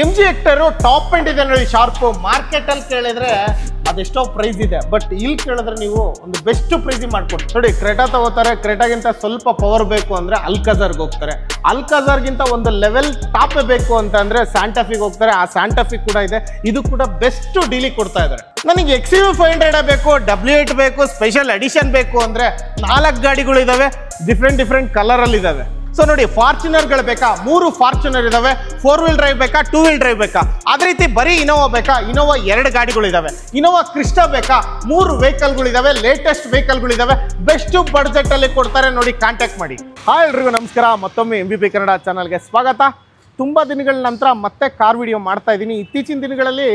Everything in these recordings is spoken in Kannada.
MG Hector ಟಾಪ್ ಎಂಡ್ ಇದೆ ನೋಡಿ, ಶಾರ್ಪ್. ಮಾರ್ಕೆಟ್ ಅಲ್ಲಿ ಕೇಳಿದ್ರೆ ಅದೆಷ್ಟೋ ಪ್ರೈಸ್ ಇದೆ, ಬಟ್ ಇಲ್ಲಿ ಕೇಳಿದ್ರೆ ನೀವು ಒಂದು ಬೆಸ್ಟ್ ಪ್ರೈಸ್ ಮಾಡ್ಕೊಡ್ತೀವಿ ನೋಡಿ. ಕ್ರೆಟಾ ತಗೋತಾರೆ, ಕ್ರೆಟಾಗಿಂತ ಸ್ವಲ್ಪ ಪವರ್ ಬೇಕು ಅಂದ್ರೆ ಅಲ್ಕಾಜಾರ್ಗೆ ಹೋಗ್ತಾರೆ, ಅಲ್ಕಾಜಾರ್ಗಿಂತ ಒಂದು ಲೆವೆಲ್ ಟಾಪ್ ಬೇಕು ಅಂತ ಅಂದ್ರೆ ಸ್ಯಾಂಟಾಫಿಗೆ ಹೋಗ್ತಾರೆ. ಆ ಸ್ಯಾಂಟಾಫಿ ಕೂಡ ಇದೆ, ಇದು ಕೂಡ ಬೆಸ್ಟ್ ಡೀಲಿಗೆ ಕೊಡ್ತಾ ಇದ್ದಾರೆ. ನನಗೆ XUV 500 ಬೇಕು, W8 ಬೇಕು, ಸ್ಪೆಷಲ್ ಎಡಿಷನ್ ಬೇಕು ಅಂದ್ರೆ 4 ಗಾಡಿಗಳು ಇದಾವೆ, ಡಿಫ್ರೆಂಟ್ ಕಲರ್ ಅಲ್ಲಿ ಇದಾವೆ. ಸೊ ನೋಡಿ, ಫಾರ್ಚುನರ್ಗಳು ಬೇಕಾ, 3 ಫಾರ್ಚುನರ್ ಇದಾವೆ. 4 ವೀಲ್ ಡ್ರೈವ್ ಬೇಕಾ, 2 ವೀಲ್ ಡ್ರೈವ್ ಬೇಕಾ, ಅದೇ ರೀತಿ ಬರೀ ಇನೋವಾ ಬೇಕಾ, ಇನೋವಾ 2 ಗಾಡಿಗಳು ಇದಾವೆ. ಇನೋವಾ ಕ್ರಿಸ್ಟಾ ಬೇಕಾ, 3 ವೆಹಿಕಲ್ಗಳು ಇದಾವೆ, ಲೇಟೆಸ್ಟ್ ವೆಹಿಕಲ್ಗಳು ಇದಾವೆ, ಬೆಸ್ಟ್ ಬಡ್ಜೆಟ್ ಅಲ್ಲಿ ಕೊಡ್ತಾರೆ ನೋಡಿ. ಕಾಂಟ್ಯಾಕ್ಟ್ ಮಾಡಿ. ಹಾಯ್ ಎಲ್ರಿಗೂ ನಮಸ್ಕಾರ, ಮತ್ತೊಮ್ಮೆ MVP ಕನ್ನಡ ಚಾನಲ್ಗೆ ಸ್ವಾಗತ. ತುಂಬ ದಿನಗಳ ನಂತರ ಮತ್ತೆ ಕಾರ್ ವಿಡಿಯೋ ಮಾಡ್ತಾ ಇದ್ದೀನಿ. ಇತ್ತೀಚಿನ ದಿನಗಳಲ್ಲಿ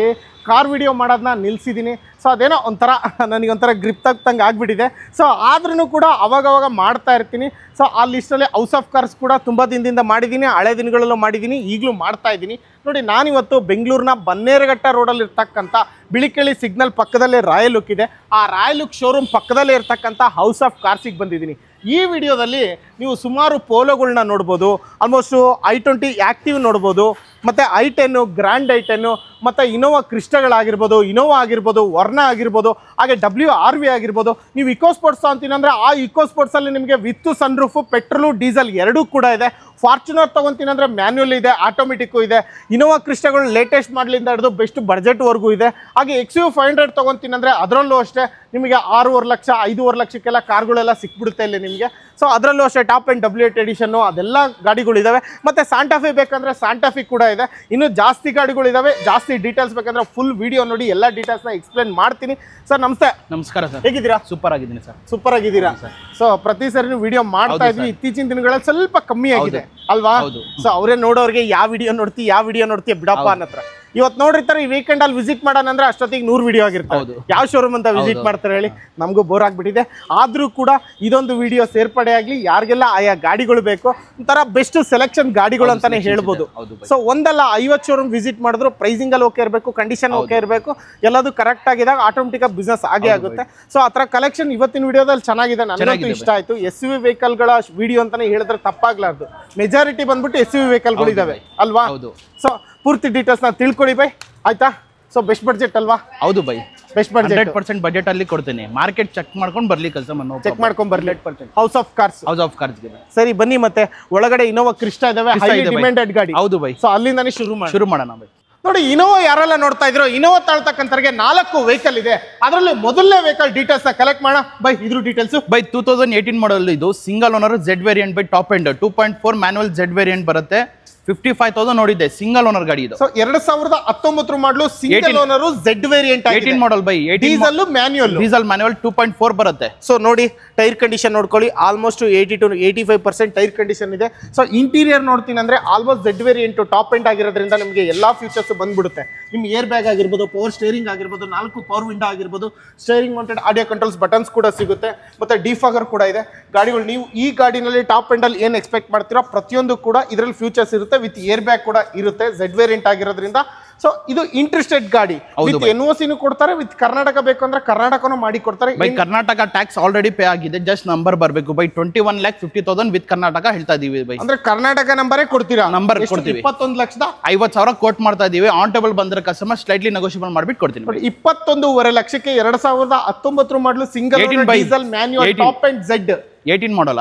ಕಾರ್ ವಿಡಿಯೋ ಮಾಡೋದನ್ನ ನಿಲ್ಲಿಸಿದ್ದೀನಿ. ಸೊ ಅದೇನೋ ಒಂಥರ ನನಗೊಂಥರ ಗ್ರಿಪ್ ತಗ್ತಂಗೆ ಆಗಿಬಿಟ್ಟಿದೆ. ಸೊ ಆದ್ರೂ ಕೂಡ ಅವಾಗವಾಗ ಮಾಡ್ತಾ ಇರ್ತೀನಿ. ಸೊ ಆ ಲಿಸ್ಟಲ್ಲಿ ಹೌಸ್ ಆಫ್ ಕಾರ್ಸ್ ಕೂಡ ತುಂಬ ದಿನದಿಂದ ಮಾಡಿದ್ದೀನಿ, ಹಳೆ ದಿನಗಳಲ್ಲೂ ಮಾಡಿದ್ದೀನಿ, ಈಗಲೂ ಮಾಡ್ತಾ ಇದ್ದೀನಿ. ನೋಡಿ, ನಾನಿವತ್ತು ಬೆಂಗಳೂರಿನ ಬನ್ನೇರುಘಟ್ಟ ರೋಡಲ್ಲಿ ಇರ್ತಕ್ಕಂಥ ಬಿಳಿಕೆಳಿ ಸಿಗ್ನಲ್ ಪಕ್ಕದಲ್ಲೇ ರಾಯಲ್ ಲುಕ್ ಇದೆ. ಆ ರಾಯಲ್ ಲುಕ್ ಶೋರೂಮ್ ಪಕ್ಕದಲ್ಲೇ ಇರ್ತಕ್ಕಂಥ ಹೌಸ್ ಆಫ್ ಕಾರ್ಸಿಗೆ ಬಂದಿದ್ದೀನಿ. ಈ ವಿಡಿಯೋದಲ್ಲಿ ನೀವು ಸುಮಾರು ಪೋಲೋಗಳನ್ನ ನೋಡ್ಬೋದು, ಆಲ್ಮೋಸ್ಟು i20 ಆ್ಯಕ್ಟಿವ್ ನೋಡ್ಬೋದು, ಮತ್ತು i10, ಗ್ರ್ಯಾಂಡ್ i10, ಮತ್ತು ಇನೋವಾ ಕ್ರಿಸ್ಟಾಗಳಾಗಿರ್ಬೋದು, ಇನೋವಾ ಆಗಿರ್ಬೋದು, ವರ್ನಾ ಆಗಿರ್ಬೋದು, ಹಾಗೆ WRV ಆಗಿರ್ಬೋದು. ನೀವು ಇಕೋ ಸ್ಪೋರ್ಟ್ಸ್ ಅಂತೀನಂದರೆ ಆ ಇಕೋ ಸ್ಪೋರ್ಟ್ಸಲ್ಲಿ ನಿಮಗೆ with sun roof, petrol, diesel ಎರಡೂ ಕೂಡ ಇದೆ. ಫಾರ್ಚುನರ್ ತೊಗೊತೀನಂದರೆ ಮ್ಯಾನ್ಯುವಲ್ ಇದೆ, ಆಟೋಮೆಟಿಕ್ಕು ಇದೆ. ಇನೋವಾ ಕ್ರಿಸ್ಟಾಗಳು ಲೇಟೆಸ್ಟ್ ಮಾಡಲಿಂದ ಹಿಡಿದು ಬೆಸ್ಟ್ ಬಡ್ಜೆಟ್ವರೆಗೂ ಇದೆ. ಹಾಗೆ XUV 500 ತೊಗೊತೀನಂದರೆ ಅದರಲ್ಲೂ ಅಷ್ಟೇ ನಿಮಗೆ 6.5 ಲಕ್ಷ 5.5 ಲಕ್ಷಕ್ಕೆಲ್ಲ ಕಾರ್ಗಳೆಲ್ಲ ಸಿಕ್ಬಿಡುತ್ತೆ ಇಲ್ಲಿ ನಿಮಗೆ. ಸೊ ಅದರಲ್ಲೂ ಅಷ್ಟೇ ಟಾಪ್ ಆ್ಯಂಡ್ W8 ಎಡಿಷನ್ನು ಅದೆಲ್ಲ ಗಾಡಿಗಳಿದ್ದಾವೆ. ಮತ್ತು ಸ್ಯಾಂಟಾಫಿ ಬೇಕಂದರೆ ಸ್ಯಾಂಟಾಫಿ ಕೂಡ ಇದೆ. ಇನ್ನೂ ಜಾಸ್ತಿ ಗಾಡಿಗಳಿದ್ದಾವೆ. ಜಾಸ್ತಿ ಡೀಟೇಲ್ಸ್ ಬೇಕಂದರೆ ಫುಲ್ ವಿಡಿಯೋ ನೋಡಿ, ಎಲ್ಲ ಡೀಟೇಲ್ಸ್ನ ಎಕ್ಸ್ಪ್ಲೇನ್ ಮಾಡ್ತೀನಿ. ಸರ್ ನಮಸ್ತೆ. ನಮಸ್ಕಾರ ಸರ್, ಹೇಗಿದ್ದೀರಾ? ಸೂಪರ್ ಆಗಿದ್ದೀನಿ ಸರ್. ಸೂಪರ್ ಆಗಿದ್ದೀರಾ? ಸೊ ಪ್ರತಿ ಸರಿ ವಿಡಿಯೋ ಮಾಡ್ತಾ ಇದ್ವಿ, ಇತ್ತೀಚಿನ ದಿನಗಳಲ್ಲಿ ಸ್ವಲ್ಪ ಕಮ್ಮಿ ಆಗಿದೆ ಅಲ್ವಾ? ಸೊ ಅವರೇ ನೋಡೋರಿಗೆ ಯಾವ ವಿಡಿಯೋ ನೋಡ್ತೀಯ ಬಿಡಪ್ಪ ಅನ್ನತ್ರ. ಇವತ್ತು ನೋಡಿರ್ತಾರೆ, ಈ ವೀಕೆಂಡ್ ಅಲ್ಲಿ ವಿಸಿಟ್ ಮಾಡೋಣ ಅಂದ್ರೆ ಅಷ್ಟೊತ್ತಿಗೆ 100 ವಿಡಿಯೋ ಆಗಿರ್ತಾರೆ. ಯಾವ ಶೋರೂಮ್ ಅಂತ ವಿಸಿಟ್ ಮಾಡ್ತಾರೆ ಹೇಳಿ? ನಮಗೂ ಬೋರ್ ಆಗ್ಬಿಟ್ಟಿದೆ. ಆದ್ರೂ ಕೂಡ ಇದೊಂದು ವಿಡಿಯೋ ಸೇರ್ಪಡೆ ಆಗ್ಲಿ, ಯಾರಿಗೆಲ್ಲ ಆಯಾ ಗಾಡಿಗಳು ಬೇಕು, ಒಂಥರ ಬೆಸ್ಟ್ ಸೆಲೆಕ್ಷನ್ ಗಾಡಿಗಳು ಅಂತಾನೆ ಹೇಳ್ಬೋದು. ಸೊ ಒಂದಲ್ಲ 50 ಶೋರೂಮ್ ವಿಸಿಟ್ ಮಾಡಿದ್ರು ಪ್ರೈಸಿಂಗ್ ಅಲ್ಲಿ ಓಕೆ ಇರಬೇಕು, ಕಂಡೀಷನ್ ಓಕೆ ಇರಬೇಕು, ಎಲ್ಲದೂ ಕರೆಕ್ಟ್ ಆಗಿದಾಗ ಆಟೋಮೆಟಿಕ್ ಆಗಿ ಬಿಸ್ನೆಸ್ ಆಗೇ ಆಗುತ್ತೆ. ಸೊ ಆ ಥರ ಕಲೆಕ್ಷನ್ ಇವತ್ತಿನ ವಿಡಿಯೋದಲ್ಲಿ ಚೆನ್ನಾಗಿದೆ, ನನಗಂತೂ ಇಷ್ಟ ಆಯ್ತು. SUV ವೆಹಿಕಲ್ಗಳ ವಿಡಿಯೋ ಅಂತಾನೆ ಹೇಳಿದ್ರೆ ತಪ್ಪಾಗ್ಲಾರ್ದು. ಮೆಜಾರಿಟಿ ಬಂದ್ಬಿಟ್ಟು SUV ವೆಹಿಕಲ್ಗಳು ಇದಾವೆ ಅಲ್ವಾ? ಸೊ ಪೂರ್ತಿ ಡೀಟೇಲ್ಸ್ ನಾನು ತಿಳ್ಕೊಳ್ಳಿ ಬೈ, ಆಯ್ತಾ? ಸೊ ಬೆಸ್ಟ್ ಬಡ್ಜೆಟ್ ಅಲ್ವಾ? ಹೌದು ಬೈ, ಬೆಸ್ಟ್ ಬಡ್ಜೆಟ್ 100% ಬಡ್ಜೆಟ್ ಅಲ್ಲಿ ಕೊಡ್ತೇನೆ. ಮಾರ್ಕೆಟ್ ಚೆಕ್ ಮಾಡ್ಕೊಂಡು ಬರ್ಲಿ, ಕೆಲಸ ಚೆಕ್ ಮಾಡ್ಕೊಂಡು ಬರ್ಲಿ. ಹೌಸ್ ಆಫ್ ಕಾರ್ಸ್ ಗೆ ಸರಿ ಬನ್ನಿ. ಮತ್ತೆ ಒಳಗಡೆ ಇನೋವಾ ಕ್ರಿಸ್ಟಾ ಇದಾವೆ, ಹೈ ಡಿಮ್ಯಾಂಡೆಡ್ ಗಾಡಿ. ಹೌದು ಬೈ. ಸೊ ಅಲ್ಲಿಂದಾನೇ ಶುರು ಮಾಡೋಣ ಬೈ. ನೋಡಿ, ಇನೋವಾ ಯಾರೆಲ್ಲ ನೋಡ್ತಾ ಇದ್ರು, ಇನೋವಾ ತಾಳ್ತಕ್ಕಂಥವ್ರಿಗೆ 4 ವೆಹಿಕಲ್ ಇದೆ. ಅದರಲ್ಲಿ ಮೊದಲನೇ ವೆಹಿಕಲ್ ಡೀಟೇಲ್ಸ್ ನ ಕಲೆಕ್ಟ್ ಮಾಡೋಣ ಬೈ. ಇದ್ರ ಡೀಟೇಲ್ಸ್ ಬೈ 2018 ಮಾಡಲ್ ಇದು single owner Z variant by top end 2.4 manual Z variant ಬರುತ್ತೆ. 55,000 ನೋಡಿದೆ, ಸಿಂಗಲ್ ಓನರ್ ಗಾಡಿ ಇದು. So 2019 model single owner Z variant 18 model by, diesel manual 2.4 ಬರುತ್ತೆ. ಸೊ ನೋಡಿ, ಟೈರ್ ಕಂಡೀಷನ್ ನೋಡ್ಕೊಳ್ಳಿ, ಆಲ್ಮೋಸ್ಟ್ 80 to 85% ಟೈರ್ ಕಂಡೀಷನ್ ಇದೆ. ಸೊ ಇಂಟೀರಿಯರ್ ನೋಡ್ತೀನಿ ಅಂದ್ರೆ almost Z variant top end ಆಗಿರೋದ್ರಿಂದ ನಿಮಗೆ ಎಲ್ಲಾ ಫೀಚರ್ಸ್ ಬಂದ್ಬಿಡುತ್ತೆ. ನಿಮ್ ಏರ್ ಬ್ಯಾಗ್ ಆಗಿರ್ಬೋದು, ಪವರ್ ಸ್ಟೇರಿಂಗ್ ಆಗಿರ್ಬೋದು, 4 ಪವರ್ ವಿಂಡೋ ಆಗಿರ್ಬೋದು, steering mounted audio controls buttons ಕೂಡ ಸಿಗುತ್ತೆ, ಮತ್ತೆ ಡಿಫಾಗರ್ ಕೂಡ ಇದೆ. ಗಾಡಿಗಳು ನೀವು ಈ ಗಾಡಿನಲ್ಲಿ ಟಾಪ್ ಎಂಡ್ ಅಲ್ಲಿ ಏನ್ ಎಕ್ಸ್ಪೆಕ್ಟ್ ಮಾಡ್ತೀರಾ ಪ್ರತಿಯೊಂದು ಕೂಡ ಇದರಲ್ಲಿ ಫ್ಯೂಚರ್ಸ್ ಇರುತ್ತೆ. ವಿತ್ ಏರ್ ಬ್ಯಾಗ್ ಕೂಡ ಇರುತ್ತೆ, Z ವೇರಿಯಂಟ್ ಆಗಿರೋದ್ರಿಂದ. ಸೊ ಇದು ಇಂಟ್ರೆಸ್ಟೆಡ್ ಗಾಡಿ, ವಿತ್ NOC ಕೊಡ್ತಾರೆ, ವಿತ್ ಕರ್ನಾಟಕ ಬೇಕು ಅಂದ್ರೆ ಕರ್ನಾಟಕನೂ ಮಾಡಿ ಕೊಡ್ತಾರೆ. By Karnataka tax already pay ಆಗಿದೆ, ಜಸ್ಟ್ ನಂಬರ್ ಬರಬೇಕು ಬೈ. 21,50,000 ವಿತ್ ಕರ್ನಾಟಕ ಹೇಳ್ತಾ ಇದೀವಿ ಬೈ. ಅಂದ್ರೆ ಕರ್ನಾಟಕ ನಂಬರೇ ಕೊಡ್ತೀರಾ? ನಂಬರ್ ಕೊಡ್ತೀವಿ. 21,50,000 ಕೋಟ್ ಮಾಡ್ತಾ ಇದೀವಿ. ಆನ್ ಟೇಬಲ್ ಬಂದ್ರೆ ಕಸ್ಟಮರ್ ಸ್ಲೈಟ್ಲಿ ನೆಗೋಷಿಯಬಲ್ ಮಾಡ್ಬಿಟ್ಟು ಕೊಡ್ತೀನಿ. 21.5 ಲಕ್ಷಕ್ಕೆ 2019 model single diesel manual top end Z 18 model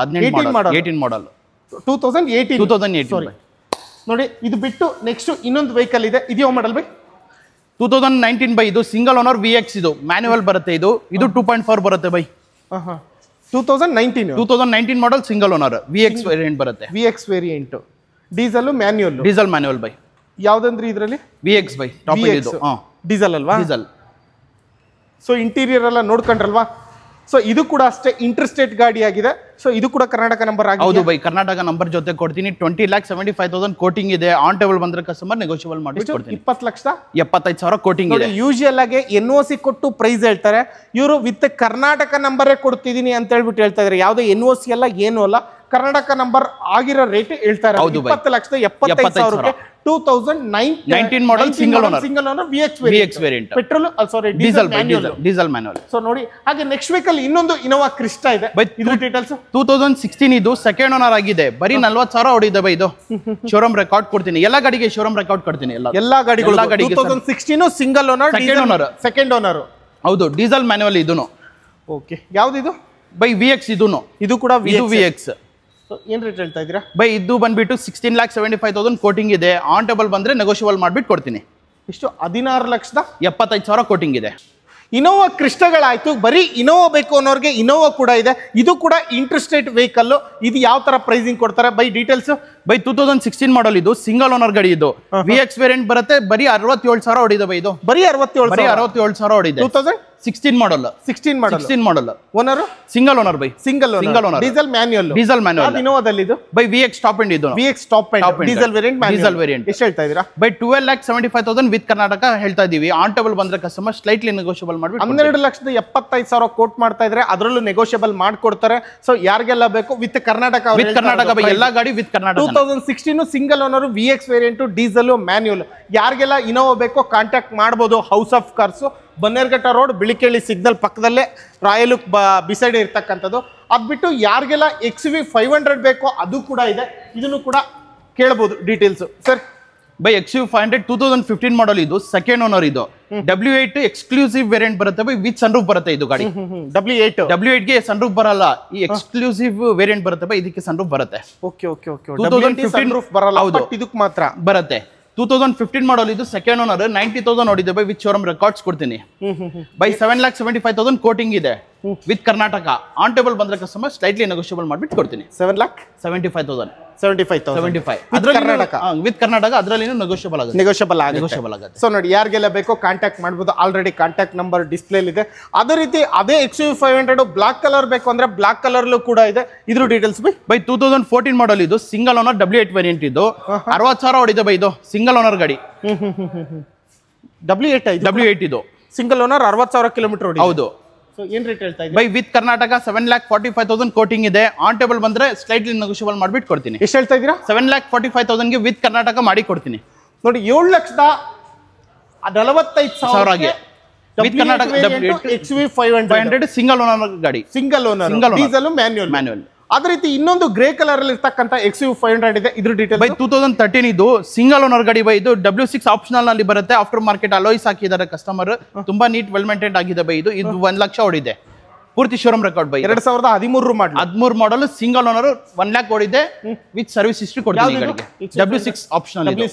2018 ನೋಡಿ. ಇದು ಬಿಟ್ಟು ನೆಕ್ಸ್ಟ್ ಇನ್ನೊಂದು ವೆಹಿಕಲ್ ಇದೆ, ಇದ್ಯಾವ ಮಾಡಲ್ ಬೈ? 2019 ಬೈ, ಇದು ಸಿಂಗಲ್ ಓನರ್ VX, ಇದು ಮ್ಯಾನ್ಯುವಲ್ ಬರುತ್ತೆ. ಇದು 2.4 ಬರುತ್ತೆ ಬೈ. 2019 model single owner VX variant ಬರುತ್ತೆ. VX ವೇರಿಯಂಟ್ ಡೀಸೆಲ್ ಮ್ಯಾನ್ಯುವಲ್ ಬೈ. ಯಾವ್ದಂದ್ರಿ ಇದರಲ್ಲಿ? VX ಬೈ, ಟಾಪ್ ಎಂಡ್ ಇದು ಡೀಸೆಲ್ ಅಲ್ವಾ? ಡೀಸೆಲ್. ಸೊ ಇಂಟೀರಿಯರ್ ಎಲ್ಲ ನೋಡ್ಕೊಂಡ್ರಲ್ವಾ? ಸೊ ಇದು ಕೂಡ ಅಷ್ಟೇ ಇಂಟರ್ಸ್ಟೇಟ್ ಗಾಡಿ ಆಗಿದೆ. ಸೊ ಇದು ಕೂಡ ಕರ್ನಾಟಕ ನಂಬರ್ ಆಗಿದೆ. ಹೌದು ಬೈ, ಕರ್ನಾಟಕ ನಂಬರ್ ಜೊತೆ ಕೊಡ್ತೀನಿ. 20,75,000 ಕೋಟಿಂಗ್ ಇದೆ. ಆನ್ ಟೇಬಲ್ ಬಂದ್ರೆ ಕಸ್ಟಮರ್ ನೆಗೋಷಿಯಬಲ್ ಮಾಡಿ ಕೊಡ್ತೀನಿ. 20,75,000 ಕೋಟಿಂಗ್ ಇದೆ. ಯೂಶುವಲ್ ಆಗಿ NOC ಕೊಟ್ಟು ಪ್ರೈಸ್ ಹೇಳ್ತಾರೆ, ಇವರು ವಿತ್ ಕರ್ನಾಟಕ ನಂಬರೇ ಕೊಡ್ತಿದೀನಿ ಅಂತ ಹೇಳ್ಬಿಟ್ಟು ಹೇಳ್ತಾ ಇದ್ದಾರೆ. ಯಾವುದೇ NOC ಅಲ್ಲ, ಏನೂ ಅಲ್ಲ, ಕರ್ನಾಟಕ ನಂಬರ್ ಆಗಿರೋ ರೇಟ್ ಹೇಳ್ತಾ ಇರೋದು 20,75,000ಕ್ಕೆ 2019 model single owner VX variant petrol sorry diesel manual. So ನೋಡಿ ಹಾಗೆ ನೆಕ್ಸ್ಟ್ ವೀಕ್ ಅಲ್ಲಿ ಇನ್ನೊಂದು ಇನೋವಾ ಕ್ರಿಸ್ಟಾ ಇದೆ. ಇದ್ರ ಡೀಟೇಲ್ಸ್ 2016 ಇದು ಸೆಕೆಂಡ್ ಓನರ್ ಆಗಿದೆ. ಬರೀ 40,000 ಹೊಡಿದೆ ಬೈ. ಇದು ಶೋರೂಮ್ ರೆಕಾರ್ಡ್ ಕೊಡ್ತೀನಿ, ಎಲ್ಲಾ ಗಾಡಿಗೆ ಶೋರೂಮ್ ರೆಕಾರ್ಡ್ ಕೊಡ್ತೀನಿ. ಎಲ್ಲಾ ಗಾಡಿಗಳು 2016 ಸಿಂಗಲ್ ಓನರ್ ಸೆಕೆಂಡ್ ಓನರ್. ಹೌದು, ಡೀಸೆಲ್ ಮ್ಯಾನ್ಯುವಲ್ ಇದೂನು. ಓಕೆ, ಯಾವ್ದಿದು ಬೈ? ವಿಎಕ್ಸ್ ಇದೂನು. ಇದು ಕೂಡ ವಿಎಕ್ಸ್. ಏನ್ ರೇಟ್ ಹೇಳ್ತಾ ಇದ್ದೀರಾ ಬೈ? ಇದು ಬಂದ್ಬಿಟ್ಟು 16,75,000 ಕೋಟಿಂಗ್ ಇದೆ. ಆನ್ ಟೇಬಲ್ ಬಂದ್ರೆ ನೆಗೋಷಿಯಬಲ್ ಮಾಡ್ಬಿಟ್ಟು ಕೊಡ್ತೀನಿ. ಇಷ್ಟು 16,75,000 ಕೋಟಿಂಗ್ ಇದೆ. ಇನೋವಾ ಕ್ರಿಸ್ಟಾಗಳಾಯ್ತು. ಬರೀ ಇನೋವಾ ಬೇಕು ಅನ್ನೋರಿಗೆ ಇನೋವಾ ಕೂಡ ಇದೆ. ಇದು ಕೂಡ ಇಂಟರ್ಸ್ಟೇಟ್ ವೆಹಿಕಲ್. ಇದು ಯಾವ ತರ ಪ್ರೈಸಿಂಗ್ ಕೊಡ್ತಾರೆ ಬೈ? ಡೀಟೇಲ್ಸ್ ಬೈ 2016 ಮಾಡಲ್ ಇದು ಸಿಂಗಲ್ ಓನರ್ ಗಾಡಿ. ಇದು ವಿಎಕ್ಸ್ ವೇರಿಯಂಟ್ ಬರುತ್ತೆ. ಬರೀ 67,000 ಹೊಡಿದೆ ಬೈ. ಇದು ಬರೀ 67,000 ಹೊಡಿದೆ. 2016 model. 16 model. Owner single owner ಬೈ. Single owner. Diesel manual. ಇನೋವಾದಲ್ಲಿ ಇದು ಬೈ ವಿಎಕ್ಸ್ ಟಾಪ್ ಎಂಡ್. ಇದು VX top end diesel variant. ಎಷ್ಟು ಹೇಳ್ತಾ ಇದೀರಾ ಬೈ? 12,75,000 ವಿತ್ ಕರ್ನಾಟಕ ಹೇಳ್ತಾ ಇದೀವಿ. ಆನ್ ಟೇಬಲ್ ಬಂದ್ರೆ ಕಸ್ಟಮರ್ ಸ್ಲೈಟ್ಲಿ ನೆಗೋಷಿಯಬಲ್ ಮಾಡಿ 12,75,000 ಕೋಟ್ ಮಾಡ್ತಾ ಇದ್ರೆ ಅದರಲ್ಲೂ ನೆಗೋಷಿಯಬಲ್ ಮಾಡ್ಕೊಡ್ತಾರೆ. ಸೊ ಯಾರಿಗೆಲ್ಲ ಬೇಕು ವಿತ್ ಕರ್ನಾಟಕ ಬೈ. ಎಲ್ಲಾ ಗಾಡಿ with Karnataka. 2016 single owner VX variant diesel manual. ಯಾರಿಗೆಲ್ಲ ಇನೋವಾ ಬೇಕೋ ಕಾಂಟ್ಯಾಕ್ಟ್ ಮಾಡಬಹುದು. House of cars, Bannerghatta road, Bilekahalli signal ಪಕ್ಕದಲ್ಲೇ ರಾಯಲ್ ಬಿಸೈಡ್ ಇರ್ತಕ್ಕಂಥದ್ದು. ಅದ್ ಬಿಟ್ಟು ಯಾರಿಗೆಲ್ಲ XV 500 ಬೇಕೋ ಅದು ಕೂಡ ಇದೆ. ಇದನ್ನು ಕೂಡ ಕೇಳಬಹುದು ಡೀಟೇಲ್ಸ್ ಸರ್. ಬೈ XV 500 2015 ಮಾಡಲ್. ಇದು ಸೆಕೆಂಡ್ ಓನರ್. ಇದು W8 ಎಕ್ಸ್ಕ್ಲೂಸಿವ್ ವೇರಿಯಂಟ್ ಬರುತ್ತೆ ಬೈ. ವಿತ್ ಸನ್ರೂಫ್ ಬರುತ್ತೆ ಇದು ಗಾಡಿ. W8 ಗೆ ಸನ್ರೂಫ್ ಬರಲ್ಲ. ಈ ಎಕ್ಸ್ಕ್ಲೂಸಿವ್ ವೇರಿಯಂಟ್ ಬರುತ್ತೆ ಬೈ. ಇದಕ್ಕೆ ಸನ್ರೂಫ್ ಬರುತ್ತೆ. 2015 ಬರಲ್ಲ. ಹೌದು, ಇದಕ್ಕೆ ಮಾತ್ರ ಬರುತ್ತೆ. 2015 ಮಾಡಲ್. ಇದು ಸೆಕೆಂಡ್ ಓನರ್. 90,000 ನೋಡಿದೆ ಬೈ. ವಿತ್ ಶೋರೂಮ್ ರೆಕಾರ್ಡ್ಸ್ ಕೊಡ್ತೀನಿ ಬೈ. 7,75,000 ಕೋಟಿಂಗ್ ಇದೆ ವಿತ್ ಕರ್ನಾಟಕ. ಆನ್ ಟೇಬಲ್ ಬಂದ್ರೆ ಕಸ್ಟಮರ್ ಸ್ಲೈಟ್ಲಿ ನೆಗೋಷಿಯಬಲ್ ಮಾಡ್ಬಿಟ್ಟು ಕೊಡ್ತೀನಿ. 7,75,000 ವಿತ್ ಕರ್ನಾಟಕ. ಅದರಲ್ಲಿ ನೆಗೋಷಿಯಬಲ್ ಆಗುತ್ತೆ. ಸೊ ನೋಡಿ, ಯಾರಿಗೆಲ್ಲ ಬೇಕೋ ಕಾಂಟ್ಯಾಕ್ಟ್ ಮಾಡಬಹುದು. ಆಲ್ರೆಡಿ ಕಾಂಟ್ಯಾಕ್ಟ್ ನಂಬರ್ ಡಿಸ್ಪ್ಲೇ ಇದೆ. ಅದೇ ರೀತಿ ಅದೇ XV 500 ಬ್ಲಾಕ್ ಕಲರ್ ಬೇಕು ಅಂದ್ರೆ ಬ್ಲಾಕ್ ಕಲರ್ ಕೂಡ ಇದೆ. ಇದ್ರ ಡೀಟೇಲ್ಸ್ ಬೈ 2014 ಮಾಡಲ್. ಇದು ಸಿಂಗಲ್ ಓನರ್ W8 ವೇರಿಯಂಟ್. ಇದು 60,000 ಹೊಡಿದೆ ಬೈ. ಇದು ಸಿಂಗಲ್ ಓನರ್ ಗಾಡಿ. W8 ಇದು ಸಿಂಗಲ್ ಓನರ್ 60,000 ಕಿಲೋಮೀಟರ್. ಹೌದು. ಏನ್ ರೇಟ್ ಹೇಳ್ತಾ ಇದ್ದೀರಾ ಬೈ? ವಿತ್ ಕರ್ನಾಟಕ 7,45,000 ಕೋಟಿಂಗ್ ಇದೆ. ಆನ್ ಟೇಬಲ್ ಬಂದ್ರೆ ಸ್ಲೈಟ್ಲಿ ನೆಗೋಷಿಯಬಲ್ ಮಾಡ್ಬಿಟ್ಟು ಕೊಡ್ತೀನಿ. ಎಷ್ಟು ಹೇಳ್ತಾ ಇದ್ದೀರಾ? 7,45,000 ಗೆ ವಿತ್ ಕರ್ನಾಟಕ ಮಾಡಿ ಕೊಡ್ತೀನಿ. ನೋಡಿ, 7,45,000 with Karnataka XV 500 single owner ಗಾಡಿ. Single owner diesel manual. ಅದೇ ರೀತಿ ಇನ್ನೊಂದು ಗ್ರೇ ಕಲರ್ ಅಲ್ಲಿ ಇರ್ತಕ್ಕಂಥ XV 500 ಇದೆ. ಇದ್ರ ಡೀಟೇಲ್ ಬೈ 2013 ಇದು ಸಿಂಗಲ್ ಓನರ್ ಗಾಡಿ ಬೈ. ಇದು W6 ಆಪ್ಷನಲ್ ನಲ್ಲಿ ಬರುತ್ತೆ. ಆಫ್ಟರ್ ಮಾರ್ಕೆಟ್ ಅಲಾಯ್ಸ್ ಹಾಕಿದ್ದಾರೆ ಕಸ್ಟಮರ್. ತುಂಬಾ ನೀಟ್ ವೆಲ್ ಮೇಂಟೈನ್ ಆಗಿದೆ ಬೈ. ಇದು 1 ಲಕ್ಷ ಹೊಡಿದೆ. ಪೂರ್ತಿ showroom record by. 2013 model single owner 1 lac ಓಡಿದೆ ವಿತ್ ಸರ್ವಿಸ್ ಹಿಸ್ಟ್ರಿ ಕೊಡ್ತೀನಿ ಗಾಡಿಗೆ. W6 optional.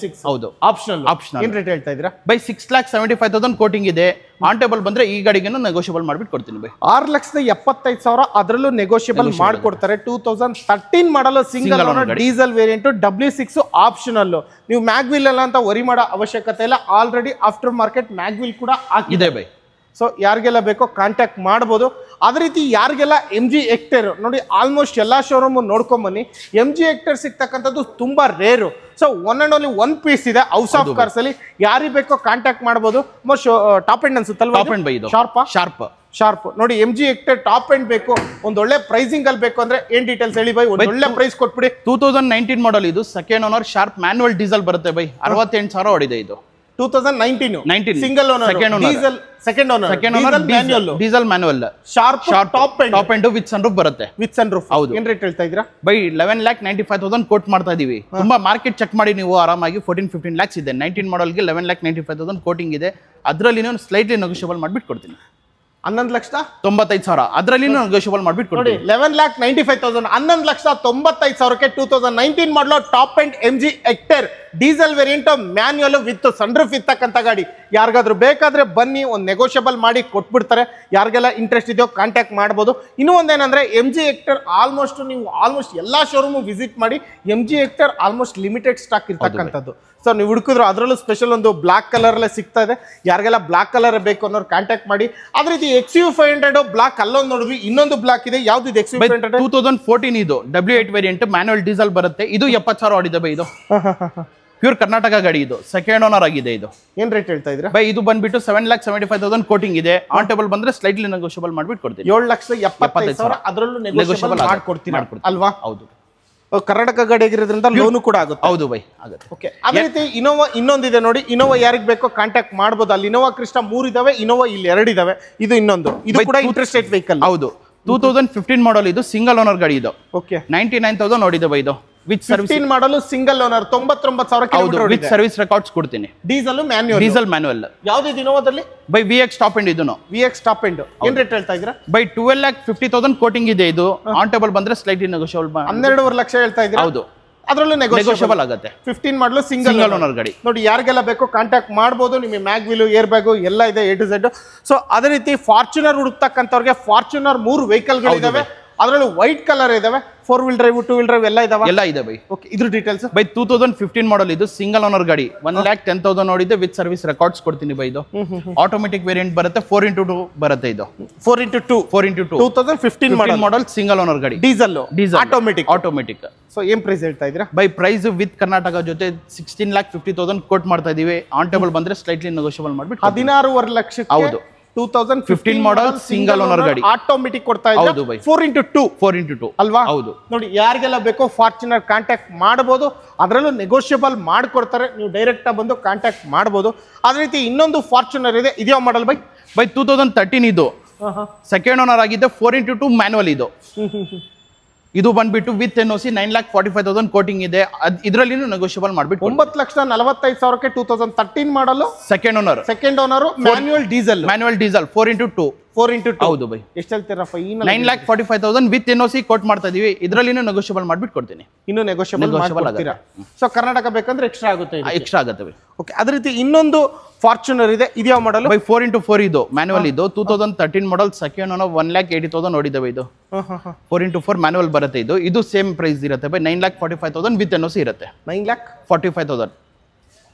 ಹೌದು, ಆಪ್ಷನಲ್. ಏನ್ ರೇಟ್ ಹೇಳ್ತಾ ಇದ್ದೀರಾ ಬೈ? 6,75,000 ಕೋಟಿಂಗ್ ಇದೆ. ಆನ್ ಟೇಬಲ್ ಬಂದ್ರೆ ಈ ಗಾಡಿಗೆ ನೆಗೋಷಿಯಬಲ್ ಮಾಡ್ಬಿಟ್ಟು ಕೊಡ್ತೀನಿ ಬೈ. 6,75,000 ಅದರಲ್ಲೂ ನೆಗೋಷಿಯಬಲ್ ಮಾಡ್ಕೊಡ್ತಾರೆ. 2013 ಮಾಡಲ್ single owner diesel variant W6 optional. ನೀವು ಮ್ಯಾಗ್ವಿಲ್ ಅಲ್ಲ ಅಂತ ವರಿ ಮಾಡೋ ಅವಶ್ಯಕತೆ ಇಲ್ಲ. ಆಲ್ರೆಡಿ ಆಫ್ಟರ್ ಮಾರ್ಕೆಟ್ ಮ್ಯಾಗ್ವಿಲ್ ಕೂಡ ಇದೆ ಬೈ. ಸೊ ಯಾರಿಗೆಲ್ಲ ಬೇಕೋ ಕಾಂಟ್ಯಾಕ್ಟ್ ಮಾಡ್ಬೋದು. ಅದೇ ರೀತಿ ಯಾರಿಗೆಲ್ಲ MG ಹೆಕ್ಟೇರ್ ನೋಡಿ, ಆಲ್ಮೋಸ್ಟ್ ಎಲ್ಲ ಶೋರೂಮ್ ನೋಡ್ಕೊಂಬನ್ನಿ. MG ಹೆಕ್ಟೇರ್ ಸಿಗ್ತಕ್ಕಂಥದ್ದು ತುಂಬಾ rare. So one and only 1 piece ಇದೆ ಹೌಸ್ ಆಫ್ ಕಾರ್ಸ್ ಅಲ್ಲಿ. ಯಾರಿಗೆ ಬೇಕೋ ಕಾಂಟ್ಯಾಕ್ಟ್ ಮಾಡ್ಬೋದು. ಟಾಪ್ ಎಂಡ್ ಅನ್ಸುತ್ತಲ್ವಾ? ಶಾರ್ಪ್ ನೋಡಿ. MG ಹೆಕ್ಟೇರ್ ಟಾಪ್ ಎಂಡ್ ಬೇಕು, ಒಂದ್ ಒಳ್ಳೆ ಪ್ರೈಸಿಂಗ್ ಅಲ್ಲಿ ಬೇಕು ಅಂದ್ರೆ ಏನ್ ಡೀಟೇಲ್ಸ್ ಹೇಳಿ ಬೈ? ಒಂದ್ ಒಳ್ಳೆ ಪ್ರೈಸ್ ಕೊಟ್ಬಿಡಿ. 2019 ಮಾಡಲ್. ಇದು second owner sharp manual diesel ಬರುತ್ತೆ ಬೈ. 68,000 ಹೊಡಿದೆ. ಇದು 2019 single owner diesel second owner diesel manual sharp top end with sunroof ಬರುತ್ತೆ. ಹೌದು. ಏನ್ ರೇಟ್ ಹೇಳ್ತಾ ಇದ್ದೀರಾ ಬೈ? 11,95,000 ಕೋಟ್ ಮಾಡ್ತಾ ಇದೀವಿ. ತುಂಬಾ ಮಾರ್ಕೆಟ್ ಚೆಕ್ ಮಾಡಿ ನೀವು ಆರಾಮಾಗಿ 14-15 lakhs ಇದೆ. 19 ಮಾಡಲ್ಗೆ 11,95,000 ಕೋಟಿಂಗ್ ಇದೆ. ಅದರಲ್ಲಿ ನಾನು ಸ್ಲೈಟ್ಲಿ ನೆಗೋಷಿಯಬಲ್ ಮಾಡ್ಬಿಟ್ಟು ಕೊಡ್ತೀನಿ. 11,95,000 ಅದರಲ್ಲಿ ನೆಗೋಷಿಯಬಲ್ ಮಾಡ್ಬಿಟ್ಟು ನೋಡಿ. 11,95,000 11,95,000ಕ್ಕೆ 2019 ಮಾಡಲು top end MG hectare diesel variant manual with sunroof ಇರ್ತಕ್ಕಂಥ ಗಾಡಿ. ಯಾರಿಗಾದ್ರೂ ಬೇಕಾದ್ರೆ ಬನ್ನಿ, ಒಂದು ನೆಗೋಷಿಯಬಲ್ ಮಾಡಿ ಕೊಟ್ಬಿಡ್ತಾರೆ. ಯಾರಿಗೆಲ್ಲ ಇಂಟ್ರೆಸ್ಟ್ ಇದೆಯೋ ಕಾಂಟ್ಯಾಕ್ಟ್ ಮಾಡ್ಬೋದು. ಇನ್ನೂ ಒಂದೇನಂದ್ರೆ MG ಹೆಕ್ಟೇರ್ ಆಲ್ಮೋಸ್ಟ್ ಎಲ್ಲಾ ಶೋರೂಮ್ ವಿಸಿಟ್ ಮಾಡಿ. MG hectare almost limited stock ಇರ್ತಕ್ಕಂಥದ್ದು. ಸೊ ನೀವು ಹುಡುಕಿದ್ರು ಅದರಲ್ಲೂ ಸ್ಪೆಷಲ್ ಒಂದು ಬ್ಲಾಕ್ ಕಲರ್ ಅಲ್ಲೇ ಸಿಗ್ತಾ ಇದೆ. ಯಾರಿಗೆಲ್ಲ ಬ್ಲಾಕ್ ಕಲರ್ ಬೇಕು ಅನ್ನೋರು ಕಾಂಟ್ಯಾಕ್ಟ್ ಮಾಡಿ. ಅದೇ ರೀತಿ XV 500 ಬ್ಲಾಕ್ ಅಲ್ಲೊಂದು ನೋಡಿದ್ವಿ, ಇನ್ನೊಂದು ಬ್ಲಾಕ್ ಇದೆ. ಯಾವ್ದು ಇದು? XV 500 2014 ಇದು W8 ವೇರಿಯಂಟ್ ಮ್ಯಾನ್ಯುವಲ್ ಡೀಸೆಲ್ ಬರುತ್ತೆ. ಇದು 70,000 ಹೊಡಿದೆ ಬೈ. ಇದು ಪ್ಯೂರ್ ಕರ್ನಾಟಕ ಗಾಡಿ. ಇದು ಸೆಕೆಂಡ್ ಓನರ್ ಆಗಿದೆ. ಇದು ಏನ್ ರೇಟ್ ಹೇಳ್ತಾ ಇದ್ದೀರಾ ಬೈ? ಇದು ಬಂದ್ಬಿಟ್ಟು 7,75,000 ಕೋಟಿಂಗ್ ಇದೆ. ಆನ್ ಟೇಬಲ್ ಬಂದ್ರೆ ಸ್ಲೈಟ್ಲಿ ನೆಗೋಷಿಯಬಲ್ ಮಾಡ್ಬಿಟ್ಟು ಕೊಡ್ತೀನಿ. 7,75,000 ಅದರಲ್ಲೂ ನೆಗೋಷಿಯಬಲ್ ಮಾಡ್ಕೊಡ್ತೀನಿ ಅಲ್ವಾ? ಹೌದು. ಕರ್ನಾಟಕ ಗಾಡಿ ಆಗಿರೋದ್ರಿಂದ ಲೋನು ಕೂಡ ಆಗುತ್ತೆ. ಹೌದು ಬೈ ಆಗುತ್ತೆ. ಓಕೆ, ಅದೇ ರೀತಿ ಇನೋವಾ ಇನ್ನೊಂದಿದೆ ನೋಡಿ. ಇನೋವಾ ಯಾರಿಗೆ ಬೇಕೋ ಕಾಂಟ್ಯಾಕ್ಟ್ ಮಾಡ್ಬೋದು. ಅಲ್ಲಿ ಇನೋವಾ ಕ್ರಿಸ್ಟಾ 3 ಇದಾವೆ, ಇನೋವಾ ಇಲ್ಲಿ 2 ಇದಾವೆ. ಇದು ಇನ್ನೊಂದು, ಇದು ಕೂಡ ಇಂಟ್ರೆಸ್ಟೆಡ್ ವೆಹಿಕಲ್. ಹೌದು, 2015 ಮಾಡಲ್ ಇದು, ಸಿಂಗಲ್ ಓನರ್ ಗಾಡಿ ಇದು. ಓಕೆ, 99,000 ನೋಡಿದೆ ಬೈ ಇದು. With service 15 model single owner, 99,000 kilometre. With service records ಕೊಡ್ತೀನಿ. Diesel manual. Diesel manual. ಯಾವ್ದು ಇದು ಇನೋವಾದಲ್ಲಿ? ಬೈ VX ಟಾಪ್ ಎಂಡ್ ಇದನ್ನು. VX ಟಾಪ್ ಎಂಡ್ ಏನ್ ರೇಟ್ ಹೇಳ್ತಾ ಇದ್ದೀರಾ? ಬೈ 12,50,000 ಕೋಟಿಂಗ್ ಇದೆ ಇದು. ಆನ್ ಟೇಬಲ್ ಬಂದ್ರೆ ಸ್ಲೈಟ್ಲಿ ನೆಗೋಷಿಯಬಲ್. 12.5 ಲಕ್ಷ ಹೇಳ್ತಾ ಇದ್ದೀರಾ? ಹೌದು, ಅದರಲ್ಲೂ ನೆಗೋಷಿಯಬಲ್ ಆಗುತ್ತೆ. 15 ಮಾಡಲು ಸಿಂಗಲ್ ಓನರ್ ಗಾಡಿ ನೋಡಿ. ಯಾರಿಗೆಲ್ಲ ಬೇಕೋ ಕಾಂಟ್ಯಾಕ್ಟ್ ಮಾಡ್ಬೋದು. ನಿಮಗೆ ಮ್ಯಾಗ್ ವೀಲು, ಏರ್ ಬ್ಯಾಗು ಎಲ್ಲ ಇದೆ, A to Z. ಸೊ ಅದೇ ರೀತಿ ಫಾರ್ಚುನರ್ ಹುಡುಕ್ತಕ್ಕಂಥವ್ರಿಗೆ ಫಾರ್ಚುನರ್ 3 ವೆಹಿಕಲ್ಗಳು ಇದಾವೆ. ಅದರಲ್ಲೂ ವೈಟ್ ಕಲರ್ ಇದಾವೆ. 4 ವೀಲ್ ಡ್ರೈವ್, 2 ವೀಲ್ ಡ್ರೈವ್ ಎಲ್ಲ ಇದಾವೆ. ಎಲ್ಲ ಇದೆ ಬೈ. ಓಕೆ, ಇದ್ರ ಡೀಟೇಲ್ಸ್ ಬೈ 2015 ಮಾಡಲ್ ಇದು, ಸಿಂಗಲ್ ಓನರ್ ಗಾಡಿ. 1,10,000 ನೋಡಿದೆ, ವಿತ್ ಸರ್ವಿಸ್ ರೆಕಾರ್ಡ್ಸ್ ಕೊಡ್ತೀನಿ ಬೈ ಇದು. ಆಟೋಮೆಟಿಕ್ ವೇರಿಯಂಟ್ ಬರುತ್ತೆ, 4x2 ಬರುತ್ತೆ ಇದು. 4x2 2015 ಮಾಡಲ್ ಸಿಂಗಲ್ ಓನರ್ ಗಾಡಿ. Diesel automatic. ಸೊ ಏನ್ ಪ್ರೈಸ್ ಹೇಳ್ತಾ ಇದ್ದೀರಾ? ಬೈ ಪ್ರೈಸ್ ವಿತ್ ಕರ್ನಾಟಕ ಜೊತೆ 16,50,000 ಕೋಟ್ ಮಾಡ್ತಾ ಇದೀವಿ. ಆನ್ ಟೇಬಲ್ ಬಂದ್ರೆ ಸ್ಲೈಟ್ಲಿ ನೆಗೋಷಿಯಬಲ್ ಮಾಡ್ಬಿಟ್ಟು 16.5 ಲಕ್ಷಕ್ಕೆ. ಹೌದು, 2015 ಮಾಡಲ್ ಸಿಂಗಲ್ ಓನರ್ ಗಾಡಿ, ಆಟೋಮೆಟಿಕ್ ಕೊಡ್ತಾ ಇದ್ದಾರೆ. 4x2 ಅಲ್ವಾ? ಹೌದು. ನೋಡಿ, ಯಾರಿಗೆಲ್ಲ ಬೇಕೋ ಫಾರ್ಚುನರ್ ಕಾಂಟ್ಯಾಕ್ಟ್ ಮಾಡಬಹುದು. ಅದರಲ್ಲೂ ನೆಗೋಷಿಯಬಲ್ ಮಾಡ್ಕೊಡ್ತಾರೆ. ನೀವು ಡೈರೆಕ್ಟ್ ಆಗಿ ಬಂದು ಕಾಂಟ್ಯಾಕ್ಟ್ ಮಾಡಬಹುದು. ಅದೇ ರೀತಿ ಇನ್ನೊಂದು ಫಾರ್ಚುನರ್ ಇದೆ. ಇದ್ಯಾವ ಮಾಡಲ್ ಬೈ? ಬೈ 2013 ಇದು. ಸೆಕೆಂಡ್ ಓನರ್ ಆಗಿದೆ. 4x2 ಮ್ಯಾನುವಲ್ ಇದು. ಇದು ಬಂದ್ಬಿಟ್ಟು ವಿತ್ NOC 9,45,000 ಕೋಟಿಂಗ್ ಇದೆ. ಇದರಲ್ಲಿ ನೆಗೋಷಿಯಬಲ್ ಮಾಡ್ಬಿಟ್ಟು 9,45,000ಕ್ಕೆ 2013 ಮಾಡಲು second owner manual diesel 4x2. ಹೌದು ಬೈ. ಎಷ್ಟು ಹೇಳ್ತೀರಾ? 9,45,000 ವಿತ್ NOC ಕೋಟ್ ಮಾಡ್ತಾ ಇದೀವಿ. ಇದರಲ್ಲಿ ನೆಗೋಷಿಯಬಲ್ ಮಾಡ್ಬಿಟ್ಟು ಕೊಡ್ತೀನಿ. ಇನ್ನು ನೆಗೋಷಿಯಬಲ್ ಆಗುತ್ತೆ. ಸೊ ಕರ್ನಾಟಕ ಬೇಕಂದ್ರೆ ಎಕ್ಸ್ಟ್ರಾ ಆಗುತ್ತೆ. ಎಕ್ಸ್ಟ್ರಾ ಆಗುತ್ತೆ ಬೈ. ಓಕೆ, ಅದೇ ರೀತಿ ಇನ್ನೊಂದು ಫಾರ್ಚುನರ್ ಇದೆ. ಇದ್ಯಾವ ಮಾಡಲ್? ಬೈ 4x4 ಇದು ಮ್ಯಾನುವಲ್ ಇದು. 2013 ಮಾಡಲ್, ಸೆಕೆಂಡ್ ಓನರ್. 1,80,000 ನೋಡಿದ್ದೇವೆ ಇದು. 4x4 ಮ್ಯಾನುವಲ್ ಬರುತ್ತೆ ಇದು. ಇದು ಸೇಮ್ ಪ್ರೈಸ್ ಇರುತ್ತೆ ಬೈ. 9,45,000 ವಿತ್ NOC ಇರುತ್ತೆ. 9,45,000.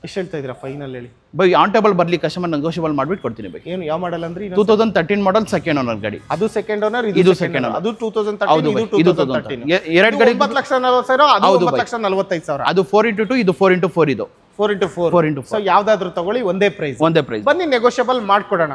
ಎಷ್ಟು ಹೇಳ್ತಾ ಇದ್ದೀರಾ ಫೈನಲ್ ಹೇಳಿ? ಬೈ ಆನ್ ಟೇಬಲ್ ಬರ್ಲಿ, ಕಸ್ಟಮರ್ ನೆಗೋಷಿಯಬಲ್ ಮಾಡ್ಬಿಟ್ಟು ಕೊಡ್ತೀನಿ ಬೈ. ಏನು ಯಾವ ಮಾಡಲ್ ಅಂದ್ರೆ? 2013 ಮಾಡಲ್, ಸೆಕೆಂಡ್ ಓನರ್ ಗಾಡಿ. ಅದು ಸೆಕೆಂಡ್ ಓನರ್, ಇದು ಸೆಕೆಂಡ್ ಓನರ್. ಅದು 2013. ಎರಡು ಗಾಡಿ 9,40,000, ಅದು 9,45,000. ಅದು 4x2, ಇದು 4x4 ಇದು. 4x4. ಸೊ ಯಾವ್ದಾದ್ರು ತಗೊಳ್ಳಿ, ಒಂದೇ ಪ್ರೈಸ್. ಬನ್ನಿ ನೆಗೋಷಿಯಬಲ್ ಮಾಡ್ಕೊಡೋಣ.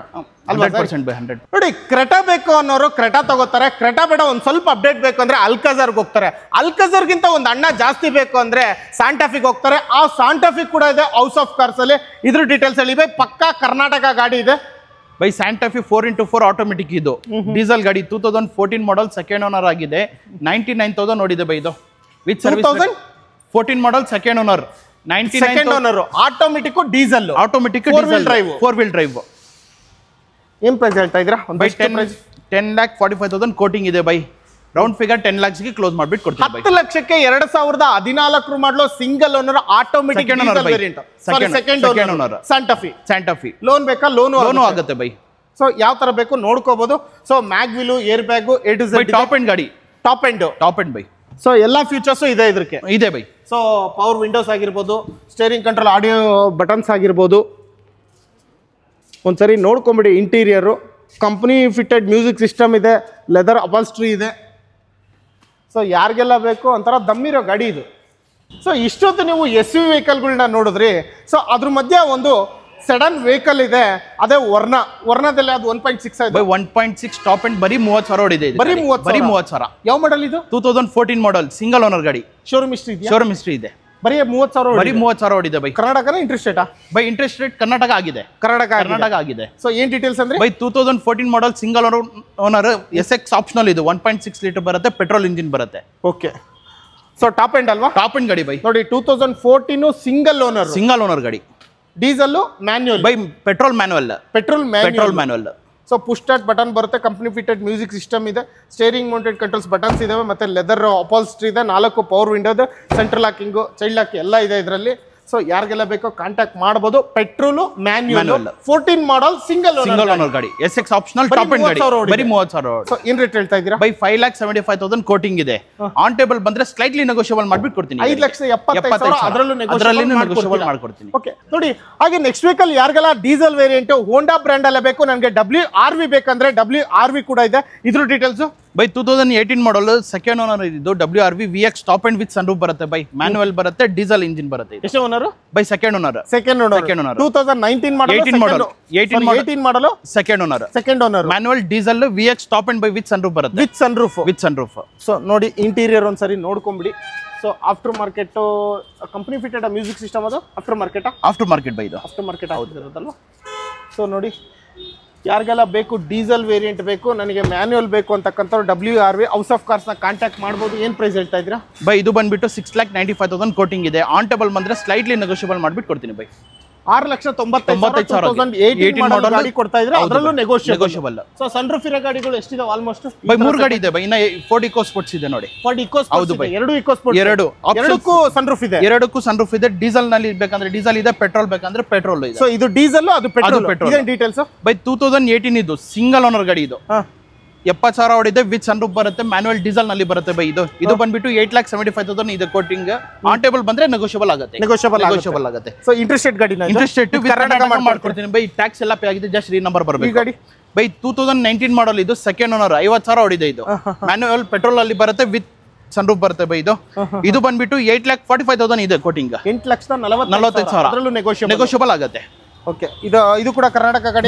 100% ಬೈ 100. ನೋಡಿ, ಕ್ರೆಟಾ ಬೇಕು ಅನ್ನೋರು ಕ್ರೆಟಾ ತಗೋತಾರೆ. ಕ್ರೆಟಾ ಬೇಡ, ಒಂದ್ ಸ್ವಲ್ಪ ಅಪ್ಡೇಟ್ ಬೇಕು ಅಂದ್ರೆ ಅಲ್ಕಾಜರ್ಗೆ ಹೋಗ್ತಾರೆ. ಅಲ್ಕಾಜರ್ಗಿಂತ ಒಂದು ಅಣ್ಣ ಜಾಸ್ತಿ ಬೇಕು ಅಂದ್ರೆ ಸಾಂಟಾಫಿಗೆ ಹೋಗ್ತಾರೆ. ಆ ಸಾಂಟಾಫಿ ಕೂಡ ಇದೆ ಹೌಸ್ ಆಫ್ ಕಾರ್ಸ್ ಅಲ್ಲಿ. ಇದ್ರ ಡೀಟೇಲ್ಸ್ ಹೇಳಿ ಬೈ. ಪಕ್ಕಾ ಕರ್ನಾಟಕ ಗಾಡಿ ಇದೆ ಬೈ. ಸ್ಯಾಂಟಾಫಿ 4x4 ಆಟೋಮೆಟಿಕ್ ಇದು. ಡೀಸೆಲ್ ಗಾಡಿ. 2014 ಮಾಡಲ್, ಸೆಕೆಂಡ್ ಓನರ್ ಆಗಿದೆ. 99,000 ನೋಡಿದೆ ಬೈ ಇದು. With service 2014 model, second owner. 99,000 automatic diesel. 4 wheel drive. ಏನ್ ಪ್ರೈಸ್ ಹೇಳ್ತಾ ಇದ್ದೀರಾ? ಬೈ 10,45,000 ಕೋಟಿಂಗ್ ಇದೆ ಬೈ. ರೌಂಡ್ ಫಿಗರ್ 10 lakhsಗೆ ಕ್ಲೋಸ್ ಮಾಡ್ಬಿಟ್ಟು ಕೊಡ್ತೀನಿ. 10 ಲಕ್ಷಕ್ಕೆ 2014 model single owner automatic variant. Second owner Santa Fe. Loan ಬೇಕಾ? ಲೋನು ಆಗುತ್ತೆ ಬೈ. ಸೊ ಯಾವ ತರ ಬೇಕು ನೋಡ್ಕೋಬಹುದು. So mag wheel, airbag, A to Z. Top end ಗಾಡಿ. ಟಾಪ್ ಎಂಡ್ ಬೈ. ಸೊ ಎಲ್ಲಾ ಫೀಚರ್ಸ್ ಇದೆ ಇದಕ್ಕೆ. ಇದೆ ಬೈ. ಸೊ ಪವರ್ ವಿಂಡೋಸ್ ಆಗಿರ್ಬೋದು, ಸ್ಟೇರಿಂಗ್ ಕಂಟ್ರೋಲ್, ಆಡಿಯೋ ಬಟನ್ಸ್ ಆಗಿರ್ಬೋದು. ಒಂದ್ಸರಿ ನೋಡ್ಕೊಂಬಿಡಿ. Interior company fitted music system ಇದೆ. ಲೆದರ್ ಅಪಾಲ್ಸ್ಟ್ರಿ ಇದೆ. ಸೊ ಯಾರಿಗೆಲ್ಲ ಬೇಕು ಒಂಥರ ದಮ್ಮಿರೋ ಗಾಡಿ ಇದು. ಸೊ ಇಷ್ಟೊತ್ತು ನೀವು SUV ವೆಹಿಕಲ್ಗಳನ್ನ ನೋಡಿದ್ರಿ. ಸೊ ಅದ್ರ ಮಧ್ಯೆ ಒಂದು ಸೆಡನ್ ವೆಹಿಕಲ್ ಇದೆ, ಅದೇ ವರ್ಣದಲ್ಲಿ. ಅದು 1.6 ಇದೆ. 1.6 ಟಾಪ್ ಎಂಡ್. ಬರೀ 30,000 ಓಡಿದೆ. ಬರೀ 30,000. ಯಾವ ಮಾಡಲ್ ಇದು? 2014 ಮಾಡಲ್, ಸಿಂಗಲ್ ಓನರ್ ಗಾಡಿ. ಶೋರೂಮ್ ಹಿಸ್ಟ್ರಿ ಇದೆ. ಬರೀ 30,000. ಬರೀ 30,000 ಓಡಿದೆ ಬೈ. ಕರ್ನಾಟಕನ ಇಂಟ್ರೆಸ್ಟ್ ರೇಟಾ? ಬೈ ಇಂಟ್ರೆಸ್ಟ್ ರೇಟ್ ಕರ್ನಾಟಕ ಆಗಿದೆ. ಕರ್ನಾಟಕ ಆಗಿದೆ. ಸೊ ಏನ್ ಡೀಟೇಲ್ಸ್ ಅಂದ್ರೆ? ಬೈ 2014 model, single owner. SX optional ಇದು. 1.6 ಲೀಟರ್ ಬರುತ್ತೆ. ಪೆಟ್ರೋಲ್ ಇಂಜಿನ್ ಬರುತ್ತೆ. ಓಕೆ. ಸೊ ಟಾಪ್ ಎಂಡ್ ಅಲ್ವಾ? ಟಾಪ್ ಎಂಡ್ ಗಾಡಿ ಬೈ. ನೋಡಿ, 2014 ಸಿಂಗಲ್ ಓನರ್ ಗಾಡಿ. ಡೀಸೆಲ್ ಮ್ಯಾನ್ಯುವಲ್ ಬೈ. Petrol manual. So push start button ಬರುತ್ತೆ. ಕಂಪ್ನಿ ಫಿಟೆಡ್ ಮ್ಯೂಸಿಕ್ ಸಿಸ್ಟಮ್ ಇದೆ. ಸ್ಟೇರಿಂಗ್ ಮೌಂಟೆಡ್ ಕಂಟ್ರೋಲ್ಸ್ ಬಟನ್ಸ್ ಇದಾವೆ. ಮತ್ತೆ ಲೆದರ್ ಅಪಾಲ್ಸ್ಟ್ರಿ ಇದೆ. 4 ಪವರ್ ವಿಂಡೋ ಇದೆ. ಸೆಂಟ್ರಲ್ ಲಾಕಿಂಗು, ಚೈಲ್ಡ್ ಲಾಕ್ ಎಲ್ಲ ಇದೆ ಇದರಲ್ಲಿ. ಸೊ ಯಾರಿಗೆಲ್ಲ ಬೇಕೋ ಕಾಂಟ್ಯಾಕ್ಟ್ ಮಾಡಬಹುದು. ಪೆಟ್ರೋಲ್ ಮ್ಯಾನ್ಯುವಲ್ 14 ಮಾಡಲ್ ಸಿಂಗಲ್ ಓನರ್ ಗಾಡಿ. SX ಆಪ್ಷನಲ್ ಟಾಪ್ ಎಂಡ್ ಗಾಡಿ. ಬರೀ 30,000. ಸೊ ಏನ್ ರೇಟ್ ಹೇಳ್ತಾ ಇದ್ದೀರಾ? ಬೈ 5,75,000 ಕೋಟಿಂಗ್ ಇದೆ. ಆನ್ ಟೇಬಲ್ ಬಂದ್ರೆ ಸ್ಲೈಟ್ಲಿ ನೆಗೋಷಿಯಬಲ್ ಮಾಡ್ಬಿಟ್ಟು ಕೊಡ್ತೀನಿ. 5,75,000 ಅದರಲ್ಲೂ ನೆಗೋಷಿಯಬಲ್ ಮಾಡ್ಕೊಡ್ತೀನಿ. ಓಕೆ. ನೋಡಿ, ಹಾಗೆ ನೆಕ್ಸ್ಟ್ ವೆಹಿಕಲ್ ಯಾರಿಗೆಲ್ಲ ಡೀಸೆಲ್ ವೇರಿಯಂಟ್ ಹೋಂಡಾ ಬ್ರ್ಯಾಂಡ್ ಅಲ್ಲೇ ಬೇಕು, ನನಗೆ WRV ಬೇಕಂದ್ರೆ WRV ಕೂಡ ಇದೆ. ಇದ್ರ ಡೀಟೇಲ್ಸ್ ಬೈ 2018 ಮಾಡಲ್ ಸೆಕೆಂಡ್ ಓನರ್ ಇದು WRV VX top end with sunroof ಬರುತ್ತೆ ಬೈ ಮ್ಯಾನುವಲ್ ಬರುತ್ತೆ ಡೀಸೆಲ್ ಇಂಜಿನ್ ಬರುತ್ತೆ ಎಷ್ಟು ಓನರ್ ಬೈ second owner 2019 model 18 model second owner manual diesel VX top end ಬೈ ವಿತ್ ಸನ್ರೂಫ್ ಬರುತ್ತೆ ವಿತ್ ಸನ್ರೂಫ್ ಸೊ ನೋಡಿ ಇಂಟೀರಿಯರ್ ಒಂದ್ಸರಿ ನೋಡ್ಕೊಂಬಿಡಿ so after market company fitted music system ಅದು ಆಫ್ಟರ್ ಮಾರ್ಕೆಟ್ ಬೈ ಇದು ಆಫ್ಟರ್ ಮಾರ್ಕೆಟ್ ಆಗಿರೋದಲ್ವಾ ಸೊ ನೋಡಿ ಯಾರಿಗೆಲ್ಲ ಬೇಕು ಡೀಸೆಲ್ ವೇರಿಯಂಟ್ ಬೇಕು ನನಗೆ ಮ್ಯಾನ್ಯುವಲ್ ಬೇಕು ಅಂತಕ್ಕಂಥವ್ರು WRV ಹೌಸ್ ಆಫ್ ಕಾರ್ಸ್ನ ಕಾಂಟ್ಯಾಕ್ಟ್ ಮಾಡ್ಬೋದು ಏನು ಪ್ರೈಸ್ ಹೇಳ್ತಾ ಇದ್ದೀರಾ ಬೈ ಇದು ಬಂದ್ಬಿಟ್ಟು 6,95,000 ಕೋಟಿಂಗ್ ಇದೆ ಆನ್ ಟೇಬಲ್ ಬಂದ್ರೆ ಸ್ಲೈಟ್ಲಿ ನೆಗೋಷಿಯಬಲ್ ಮಾಡ್ಬಿಟ್ಟು ಕೊಡ್ತೀನಿ ಬೈ 6,95,000 ಗಾಡಿ ಕೊಡ್ತಾ ಇದ್ರೆ ಅದರಲ್ಲೂ ನೆಗೋಷಿಯಬಲ್ ಸೊ ಸನ್ರೂಫ್ ಇರೋ ಗಾಡಿಗಳು ಎಷ್ಟಿದಾವೆ ಆಲ್ಮೋಸ್ಟ್ ಬೈ 3 ಗಾಡಿ ಇದೆ ಬೈ ಇನ್ನ ಫೋರ್ಡ್ ಇಕೋ ಸ್ಪೋರ್ಟ್ಸ್ ಇದೆ ನೋಡಿ ಹೌದು ಬೈ ಎರಡು ಇಕೋ ಸ್ಪೋರ್ಟ್ಸ್ ಎರಡಕ್ಕೂ ಸನ್ರೂಫ್ ಇದೆ ಡೀಸೆಲ್ ನಲ್ಲಿ ಬೇಕಂದ್ರೆ ಡೀಸೆಲ್ ಇದೆ ಪೆಟ್ರೋಲ್ ಬೇಕಂದ್ರೆ ಪೆಟ್ರೋಲ್ ಇದೆ ಸೊ ಇದು ಡೀಸೆಲ್ ಅದು ಪೆಟ್ರೋಲ್ ಇದೇನ್ ಡೀಟೇಲ್ಸ್ ಬೈ 2018 ಇದು ಸಿಂಗಲ್ ಓನರ್ ಗಾಡಿ ಇದು 70,000 ಹೊಡಿದೆ ವಿತ್ ಸನ್ರೂಫ್ ಬರುತ್ತೆ ಮ್ಯಾನುವಲ್ ಡೀಸೆಲ್ ನಲ್ಲಿ ಬರುತ್ತೆ ಬೈ ಇದು ಬಂದ್ಬಿಟ್ಟು 8,75,000 ಇದೆ ಕೋಟಿಂಗ್ ಆನ್ ಟೇಬಲ್ ಬಂದ್ರೆ ನೆಗೋಷಿಯಬಲ್ ಆಗುತ್ತೆ ಸೊ ಇಂಟ್ರೆಸ್ಟೆಡ್ ಕರ್ನಾಟಕ ಮಾಡ್ಕೊಡ್ತೀನಿ ಬೈ ಟ್ಯಾಕ್ಸ್ ಎಲ್ಲ ಪೇ ಆಗಿದೆ ಜಸ್ಟ್ ರೀ ನಂಬರ್ ಬರಬೇಕು ಗಾಡಿ ಬೈ 2019 ಮಾಡಲ್ ಇದು ಸೆಕೆಂಡ್ ಓನರ್ 50,000 ಹೊಡಿದೆ ಇದು ಮ್ಯಾನುವಲ್ ಪೆಟ್ರೋಲ್ ಅಲ್ಲಿ ಬರುತ್ತೆ ವಿತ್ ಸನ್ರೂಫ್ ಬರುತ್ತೆ ಬೈ ಇದು ಬಂದ್ಬಿಟ್ಟು 8,45,000 ಇದೆ ಕೋಟಿಂಗ್ 8,40,000 ಅದರಲ್ಲೂ ನೆಗೋಷಿಯಬಲ್ ಆಗುತ್ತೆ ಓಕೆ ಇದು ಕೂಡ ಕರ್ನಾಟಕ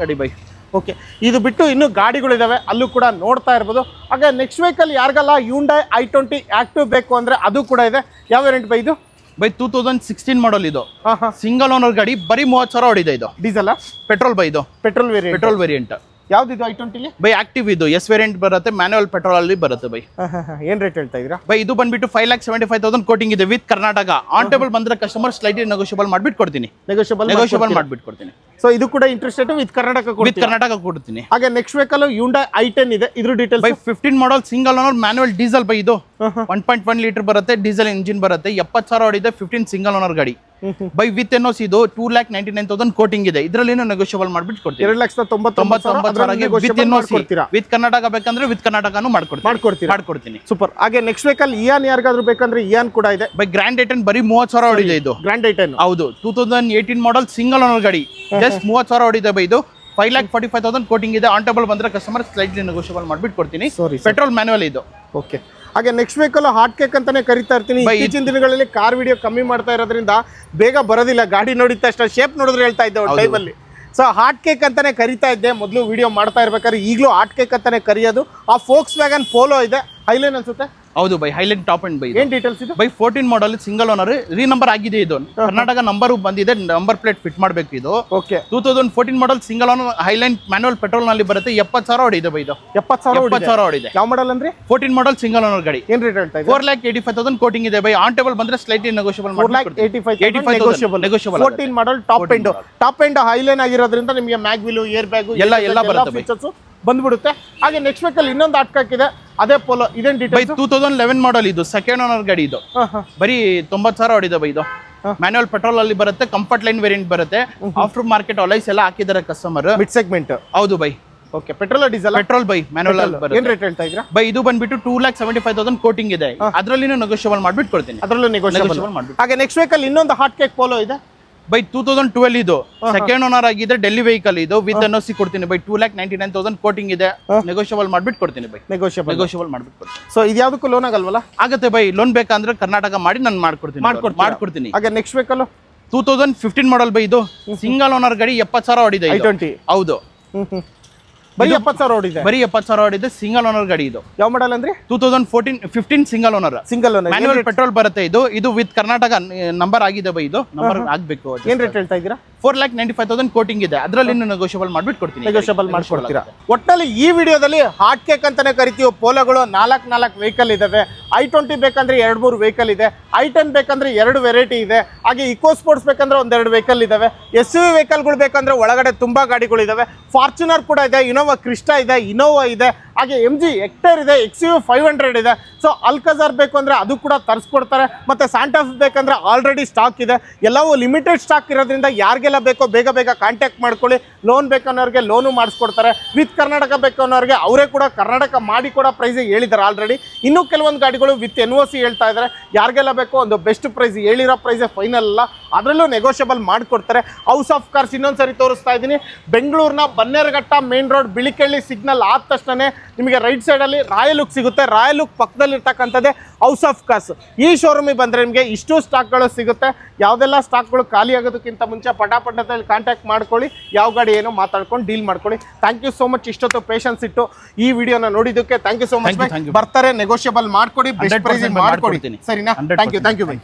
ಗಾಡಿ ಬೈ ಓಕೆ ಇದು ಬಿಟ್ಟು ಇನ್ನು ಗಾಡಿಗಳಿದಾವೆ ಅಲ್ಲೂ ಕೂಡ ನೋಡ್ತಾ ಇರ್ಬೋದು ಹಾಗೆ ನೆಕ್ಸ್ಟ್ ವೆಹಿಕಲ್ ಯಾರಿಗೆಲ್ಲ Hyundai i20 ಆಕ್ಟಿವ್ ಬೇಕು ಅಂದ್ರೆ ಅದು ಕೂಡ ಇದೆ ಯಾವ ವೇರಿಯಂಟ್ ಬೈ ಇದು ಬೈ 2016 ಮಾಡಲ್ ಇದು ಸಿಂಗಲ್ ಓನರ್ ಗಾಡಿ ಬರೀ 30,000 ಹೊಡಿದೆ ಇದು ಡೀಸೆಲ್ ಪೆಟ್ರೋಲ್ ಬೈ ಇದು ಪೆಟ್ರೋಲ್ ವೇರಿಯಂಟ್ ಯಾವ್ದು i20 ಬೈ ಆಕ್ಟಿವ್ ಇದು ಎಸ್ ವೇರಿಯಂಟ್ ಬರುತ್ತೆ ಮ್ಯಾನುವಲ್ ಪೆಟ್ರೋಲ್ ಅಲ್ಲಿ ಬರುತ್ತೆ ಬೈ ಏನ್ ರೇಟ್ ಹೇಳ್ತಾ ಇದೀರಾ ಬೈ ಇದು ಬಂದ್ಬಿಟ್ಟು 5,75,000 ಕೋಟಿಂಗ್ ಇದೆ ವಿತ್ ಕರ್ನಾಟಕ ಆನ್ ಟೇಬಲ್ ಬಂದ್ರೆ ಕಸ್ಟಮರ್ ಸ್ಲೈಟ್ಲಿ ನೆಗೋಷಿಯಬಲ್ ಮಾಡ್ಬಿಟ್ಟು ಕೊಡ್ತೀನಿ ಮಾಡ್ಬಿಟ್ಟು ಕೊಡ್ತೀನಿ ಸೊ ಇದು ಕೂಡ ಇಂಟ್ರೆಸ್ಟೆಡ್ ವಿತ್ ಕರ್ನಾಟಕ ಕೊಡ್ತೀನಿ ಹಾಗೆ ನೆಕ್ಸ್ಟ್ ವೆಹಿಕಲ್ Hyundai i10 ಇದೆ ಇದ್ರ details by 15 model single owner manual diesel by ಇದು 1.1 ಲೀಟರ್ ಬರುತ್ತೆ ಡೀಸೆಲ್ ಇಂಜಿನ್ ಬರುತ್ತೆ 70,000 ಹೊಡಿದೆ 15 ಸಿಂಗಲ್ ಓನರ್ ಗಾಡಿ ಬೈ ವಿತ್ NOC ಇದು 2,99,000 ಕೋಟಿಂಗ್ ಇದೆ ಇದರಲ್ಲಿ ನೆಗೋಷಿಯಬಲ್ ಮಾಡ್ಬಿಟ್ಟು ಕೊಡ್ತೀನಿ 2,99,000 ವಿತ್ ಕರ್ನಾಟಕ ಬೇಕಂದ್ರೆ ವಿತ್ ಕರ್ನಾಟಕನು ಮಾಡ್ಕೊಡ್ತೀನಿ ಸೂಪರ್ ಹಾಗೆ ನೆಕ್ಸ್ಟ್ ವೆಹಿಕಲ್ ಇಯಾನ್ ಯಾರಿಗಾದ್ರೂ ಬೇಕಂದ್ರೆ ಇಯಾನ್ ಕೂಡ ಇದೆ ಬೈ ಗ್ರ್ಯಾಂಡ್ ಐಟನ್ ಬರೀ 30,000 ಹೊಡಿದೆ ಇದು ಗ್ರ್ಯಾಂಡ್ ಐಟನ್ ಹೌದು 2018 ಮಾಡಲ್ ಸಿಂಗಲ್ ಓನರ್ ಗಾಡಿ ಜಸ್ಟ್ 30,000 ಹೊಡಿದೆ ಬೈ ಇದು 5,45,000 ಕೋಟಿಂಗ್ ಇದೆ ಆನ್ ಟೇಬಲ್ ಬಂದ್ರೆ ಕಸ್ಟಮರ್ ಸ್ಲೈಟ್ಲಿ ನೆಗೋಷಿಯಬಲ್ ಮಾಡ್ಬಿಟ್ಟು ಕೊಡ್ತೀನಿ ಪೆಟ್ರೋಲ್ ಮ್ಯಾನುವಲ್ ಇದು ಓಕೆ ಹಾಗೆ ನೆಕ್ಸ್ಟ್ ವೆಹಿಕಲ್ ಹಾಟ್ ಕೇಕ್ ಅಂತಾನೆ ಕರಿತಾ ಇರ್ತೀನಿ ಇತ್ತೀಚಿನ ದಿನಗಳಲ್ಲಿ ಕಾರ್ ವಿಡಿಯೋ ಕಮ್ಮಿ ಮಾಡ್ತಾ ಇರೋದ್ರಿಂದ ಬೇಗ ಬರೋದಿಲ್ಲ ಗಾಡಿ ನೋಡಿದ ತಕ್ಷಣ ಶೇಪ್ ನೋಡಿದ್ರೆ ಹೇಳ್ತಾ ಇದ್ದೆ ಒಂದು ಟೈಮಲ್ಲಿ ಸೊ ಹಾಟ್ ಕೇಕ್ ಅಂತಾನೆ ಕರಿತಾ ಇದ್ದೆ ಮೊದಲು ವಿಡಿಯೋ ಮಾಡ್ತಾ ಇರ್ಬೇಕಾದ್ರೆ ಈಗಲೂ ಹಾಟ್ ಕೇಕ್ ಅಂತಾನೆ ಕರೆಯೋದು ಆ ಫೋಕ್ಸ್ ವ್ಯಾಗನ್ ಪೋಲೋ ಇದೆ ಹೈಲೈನ್ ಅನ್ಸುತ್ತೆ ಹೌದು by Highline top end by ಏನ್ ಡೀಟೇಲ್ಸ್ ಇದು ಬೈ 14 ಮಾಡಲ್ ಸಿಂಗಲ್ ಓನರ್ ರೀ ನಂಬರ್ ಆಗಿದೆ ಇದು ಕರ್ನಾಟಕ ನಂಬರ್ ಬಂದಿದೆ ನಂಬರ್ ಪ್ಲೇಟ್ ಫಿಟ್ ಮಾಡಬೇಕು ಇದು okay 2014 model single owner Highline manual petrol ನಲ್ಲಿ ಬರುತ್ತೆ 70,000 ಹೊಡಿದೆ ಬೈ ಇದು 70,000 ಹೊಡಿದೆ ಯಾವ ಮಾಡಲ್ ಅಂದ್ರೆ 14 ಮಾಡಲ್ ಸಿಂಗಲ್ ಓನರ್ ಗಾಡಿ ಏನ್ ರೇಟ್ ಹೇಳ್ತಾ ಇದೆ 4,85,000 ಕೋಟಿಂಗ್ ಇದೆ ಬೈ ಆನ್ ಟೇಬಲ್ ಬಂದ್ರೆ slightly negotiable 4,85,000 14 model top end Highline ಆಗಿರೋದ್ರಿಂದ ನಿಮಗೆ ಮ್ಯಾಗ್ ವೀಲ್ ಏರ್ ಬ್ಯಾಗ್ ಎಲ್ಲ ಬರುತ್ತೆ ಫೀಚರ್ಸ್ ಬಂದ್ಬಿಡುತ್ತೆ ಹಾಗೆ ನೆಕ್ಸ್ಟ್ ವೆಹಿಕಲ್ ಇನ್ನೊಂದು ಹಾಕ್ಕಾಕಿದೆ ಅದೇ ಪೋಲೋ ಇದೇನ್ ಡೀಟೇಲ್ಸ್ 2011 ಮಾಡಲ್ ಇದು ಸೆಕೆಂಡ್ ಓನರ್ ಗಾಡಿ ಇದು ಬರೀ 90,000 ಹೊಡಿದೆ ಬೈ ಇದು ಮ್ಯಾನುವಲ್ ಪೆಟ್ರೋಲ್ ಅಲ್ಲಿ ಬರುತ್ತೆ ಕಂಫರ್ಟ್ ಲೈನ್ ವೇರಿಯಂಟ್ ಬರುತ್ತೆ ಆಫ್ಟರ್ ಮಾರ್ಕೆಟ್ ಅಲೈಸ್ ಎಲ್ಲ ಹಾಕಿದ್ದಾರೆ ಕಸ್ಟಮರ್ ಮಿಡ್ ಸೆಗ್ಮೆಂಟ್ ಹೌದು bye okay petrol diesel petrol by manual ಏನ್ ರೇಟ್ ಹೇಳ್ತಾ ಇದ್ದೀರಾ ಬೈ ಇದು ಬಂದ್ಬಿಟ್ಟು 2,75,000 ಕೋಟಿಂಗ್ ಇದೆ ಅದರಲ್ಲಿ ನೆಗೋಷಿಯಬಲ್ ಮಾಡ್ಬಿಟ್ಟು ಕೊಡ್ತೀನಿ ಅದರಲ್ಲೂ ನೆಗೋಷಿಯಬಲ್ ಮಾಡ್ಬಿಟ್ಟು ಹಾಗೆ ನೆಕ್ಸ್ಟ್ ವೆಹಿಕಲ್ ಇನ್ನೊಂದು ಹಾಟ್ ಕೇಕ್ ಪೋಲೋ ಇದೆ ಬೈ 2012 ಇದು ಸೆಕೆಂಡ್ ಓನರ್ ಆಗಿದೆ ಡೆಲ್ಲಿ ವೆಹಿಕಲ್ ಇದು ವಿತ್ NOC ಕೊಡ್ತೀನಿ ಬೈ 2,99,000 ಕೋಟಿಂಗ್ ಇದೆ ನೆಗೋಷಿಯಬಲ್ ಮಾಡ್ಬಿಟ್ಟು ಕೊಡ್ತೀನಿ ಬೈ ನೆಗೋಷಿಯಬಲ್ ಮಾಡ್ಬಿಟ್ಟು ಕೊಡ್ತೀನಿ ಸೊ ಇದು ಯಾವ್ದಕ್ಕೂ ಲೋನ್ ಆಗಲ್ವಲ್ಲ ಆಗುತ್ತೆ ಬೈ ಲೋನ್ ಬೇಕಂದ್ರೆ ಕರ್ನಾಟಕ ಮಾಡಿ ನಾನು ಮಾಡ್ಕೊಡ್ತೀನಿ ಹಾಗೆ ನೆಕ್ಸ್ಟ್ ವೆಹಿಕಲ್ 2015 ಮಾಡಲ್ ಬೈ ಇದು ಸಿಂಗಲ್ ಓನರ್ ಗಾಡಿ 70,000 ಹೊಡಿದೆ i20 ಹೌದು ಬರೀ 70,000 ಹೊಡಿದೆ ಬರೀ 70,000 ಹೊಡಿದೆ ಸಿಂಗಲ್ ಓನರ್ ಗಾಡಿ ಇದು ಯಾವ ಮಾಡಲ್ ಅಂದ್ರೆ 2015 ಸಿಂಗಲ್ ಓನರ್ ಮ್ಯಾನುವಲ್ ಪೆಟ್ರೋಲ್ ಬರುತ್ತೆ ಇದು ವಿತ್ ಕರ್ನಾಟಕ ನಂಬರ್ ಆಗಿದೆ ಬೈ ಇದು ನಂಬರ್ ಆಗ್ಬೇಕು ಏನ್ ರೇಟ್ ಹೇಳ್ತಾ ಇದ್ದೀರಾ 4,95,000 ಕೋಟಿಂಗ್ ಇದೆ ಅದರಲ್ಲಿ ನೆಗೋಷಿಯಬಲ್ ಮಾಡ್ಬಿಟ್ಟು ಕೊಡ್ತೀನಿ ಒಟ್ಟಲ್ಲಿ ಈ ವಿಡಿಯೋದಲ್ಲಿ ಹಾಟ್ ಕೇಕ್ ಅಂತಾನೆ ಕರಿತೀವಿ ಪೋಲೋಗಳು 4 ವೆಹಿಕಲ್ ಇದಾವೆ i20 ಬೇಕಂದ್ರೆ 2-3 ವೆಹಿಕಲ್ ಇದೆ i10 ಬೇಕಂದ್ರೆ 2 ವೆರೈಟಿ ಇದೆ ಹಾಗೆ ಇಕೋ ಸ್ಪೋರ್ಟ್ಸ್ ಬೇಕಂದ್ರೆ 1-2 ವೆಹಿಕಲ್ ಇದಾವೆ SUV ವೆಹಿಕಲ್ಗಳು ಬೇಕಂದ್ರೆ ಒಳಗಡೆ ತುಂಬಾ ಗಾಡಿಗಳು ಇದಾವೆ ಫಾರ್ಚುನರ್ ಕೂಡ ಇದೆ ಇನೋವಾ ಕ್ರಿಸ್ಟಾ ಇದೆ ಇನೋವಾ ಇದೆ ಹಾಗೆ MG ಹೆಕ್ಟರ್ ಇದೆ XUV 500 ಇದೆ ಸೊ ಅಲ್ಕಜಾರ್ ಬೇಕು ಅಂದ್ರೆ ಅದು ಕೂಡ ತರಿಸ್ಕೊಡ್ತಾರೆ ಮತ್ತೆ ಸ್ಯಾಂಟಾ ಫೆ ಬೇಕಂದ್ರೆ ಆಲ್ರೆಡಿ ಸ್ಟಾಕ್ ಇದೆ ಎಲ್ಲವೂ ಲಿಮಿಟೆಡ್ ಸ್ಟಾಕ್ ಇರೋದ್ರಿಂದ ಯಾರಿಗೆಲ್ಲ ಯಾರಿಗೆಲ್ಲ ಬೇಕೋ ಬೇಗ ಬೇಗ ಕಾಂಟ್ಯಾಕ್ಟ್ ಮಾಡ್ಕೊಳ್ಳಿ. ಲೋನ್ ಬೇಕನ್ನೋರಿಗೆ ಲೋನು ಮಾಡಿಸ್ಕೊಡ್ತಾರೆ. ವಿತ್ ಕರ್ನಾಟಕ ಬೇಕು ಅನ್ನೋರಿಗೆ ಅವರೇ ಕೂಡ ಕರ್ನಾಟಕ ಮಾಡಿ ಕೂಡ ಪ್ರೈಸ್ ಹೇಳಿದ್ದಾರೆ ಆಲ್ರೆಡಿ. ಇನ್ನೂ ಕೆಲವೊಂದು ಗಾಡಿಗಳು ವಿತ್ NOC ಹೇಳ್ತಾ ಇದ್ದಾರೆ. ಯಾರಿಗೆಲ್ಲ ಬೇಕೋ ಒಂದು ಬೆಸ್ಟ್ ಪ್ರೈಸ್, ಹೇಳಿರೋ ಪ್ರೈಸೇ ಫೈನಲ್ ಅಲ್ಲ, ಅದರಲ್ಲೂ ನೆಗೋಷಿಯಬಲ್ ಮಾಡಿಕೊಡ್ತಾರೆ. ಹೌಸ್ ಆಫ್ ಕಾರ್ಸ್ ಇನ್ನೊಂದ್ಸರಿ ತೋರಿಸ್ತಾ ಇದ್ದೀನಿ. ಬೆಂಗಳೂರಿನ Bannerghatta main road Bilekahalli signal ಆದ ತಕ್ಷಣ ನಿಮಗೆ ರೈಟ್ ಸೈಡಲ್ಲಿ ರಾಯಲ್ ಲುಕ್ ಸಿಗುತ್ತೆ. ರಾಯಲ್ ಲುಕ್ ಪಕ್ಕದಲ್ಲಿರ್ತಕ್ಕಂಥದ್ದೇ ಹೌಸ್ ಆಫ್ ಕಾರ್ಸ್. ಈ ಶೋರೂಮಿಗೆ ಬಂದರೆ ನಿಮಗೆ ಇಷ್ಟು ಸ್ಟಾಕ್ಗಳು ಸಿಗುತ್ತೆ. ಯಾವುದೆಲ್ಲ ಸ್ಟಾಕ್ಗಳು ಖಾಲಿ ಆಗೋದಕ್ಕಿಂತ ಮುಂಚೆ ಪಟಾಪಟದಲ್ಲಿ ಕಾಂಟ್ಯಾಕ್ಟ್ ಮಾಡ್ಕೊಳ್ಳಿ. ಯಾವ ಗಾಡಿ ಏನೋ ಮಾತಾಡ್ಕೊಂಡು ಡೀಲ್ ಮಾಡ್ಕೊಳ್ಳಿ. ಥ್ಯಾಂಕ್ ಯು ಸೋ ಮಚ್ ಇಷ್ಟೊತ್ತು ಪೇಷನ್ಸ್ ಇಟ್ಟು ಈ ವಿಡಿಯೋನ ನೋಡಿದ್ದಕ್ಕೆ. Thank you so much. ಬರ್ತಾರೆ, ನೆಗೋಷಿಯಬಲ್ ಮಾಡ್ಕೊಡಿ, ಬೆಸ್ಟ್ ಪ್ರೈಸ್ ಮಾಡ್ಕೊಡಿ. ಸರಿನಾ? Thank you by.